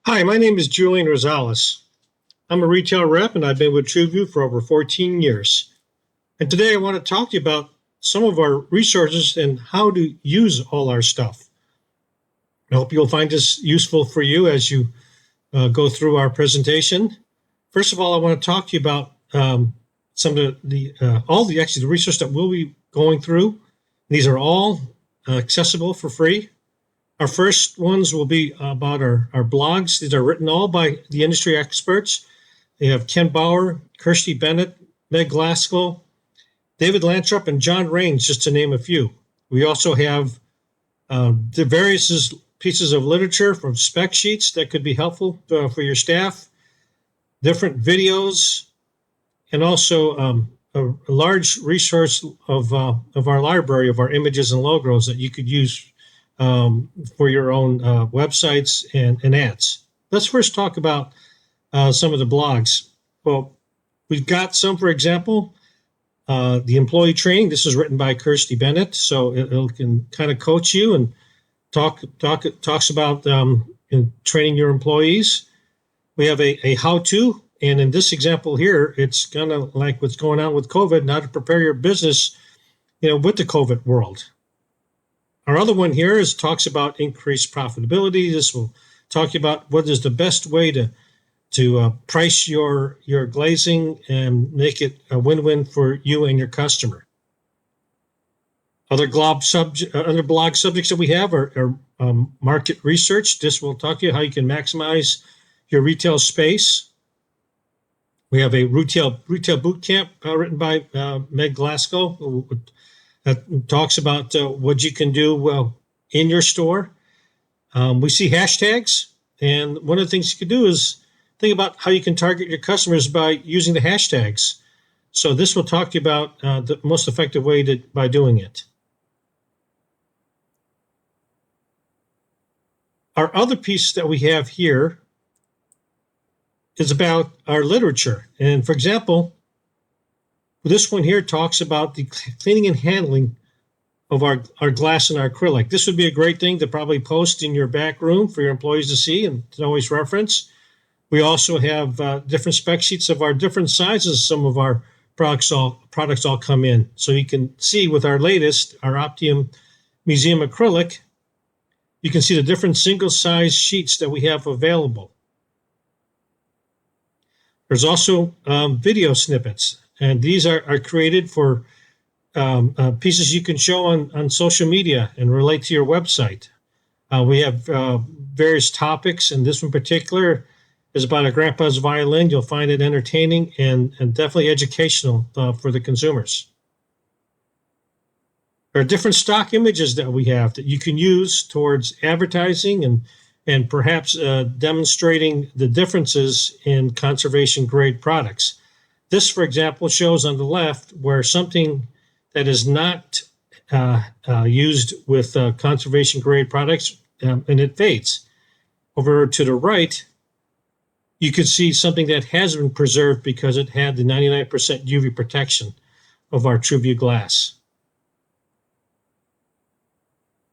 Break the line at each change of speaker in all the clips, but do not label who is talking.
Hi, my name is Julian Rosales. I'm a retail rep and I've been with Tru Vue for over 14 years. And today I want to talk to you about some of our resources and how to use all our stuff. I hope you'll find this useful for you as you go through our presentation. First of all, I want to talk to you about some of the research that we'll be going through. These are all accessible for free. Our first ones will be about our blogs. These are written all by the industry experts. They have Ken Bauer, Kirsty Bennett, Meg Glasgow, David Lantrup, and John Raines, just to name a few. We also have the various pieces of literature from spec sheets that could be helpful for your staff, different videos, and also a large resource of our library of our images and logos that you could use for your own websites and ads. Let's first talk about some of the blogs. Well, we've got some, for example, the employee training. This is written by Kirsty Bennett, so it can kind of coach you and talks about training your employees. We have a how-to, and in this example here, it's kind of like what's going on with COVID, how to prepare your business, with the COVID world. Our other one here talks about increased profitability. This will talk about what is the best way to price your glazing and make it a win-win for you and your customer. Other blog subjects that we have are market research. This will talk to you how you can maximize your retail space. We have a retail boot camp written by Meg Glasgow, that talks about what you can do in your store. We see hashtags, and one of the things you can do is think about how you can target your customers by using the hashtags. So this will talk to you about the most effective way by doing it. Our other piece that we have here is about our literature. And for example, this one here talks about the cleaning and handling of our glass and our acrylic. This would be a great thing to probably post in your back room for your employees to see and to always reference. We also have different spec sheets of our different sizes. Some of our products all come in. So you can see with our latest, our Optium Museum acrylic, you can see the different single size sheets that we have available. There's also video snippets. And these are created for pieces you can show on social media and relate to your website. We have various topics, and this one in particular is about a grandpa's violin. You'll find it entertaining and definitely educational for the consumers. There are different stock images that we have that you can use towards advertising and perhaps demonstrating the differences in conservation grade products. This, for example, shows on the left where something that is not used with conservation grade products and it fades. Over to the right, you could see something that has been preserved because it had the 99% UV protection of our Tru Vue glass.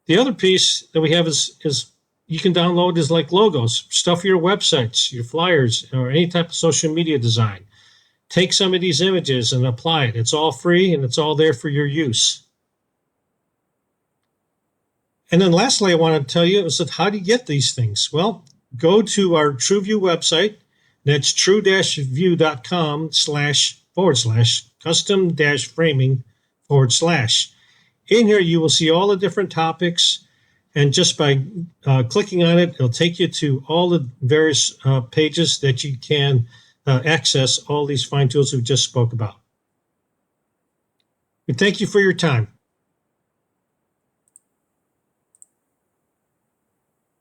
The other piece that we have is you can download is like logos, stuff for your websites, your flyers, or any type of social media design. Take some of these images and apply it. It's all free and it's all there for your use. And then lastly, I want to tell you is that how do you get these things? Well, go to our Tru Vue website. That's tru-vue.com/custom-framing/. In here, you will see all the different topics. And just by clicking on it, it'll take you to all the various pages that you can access all these fine tools we just spoke about. We thank you for your time.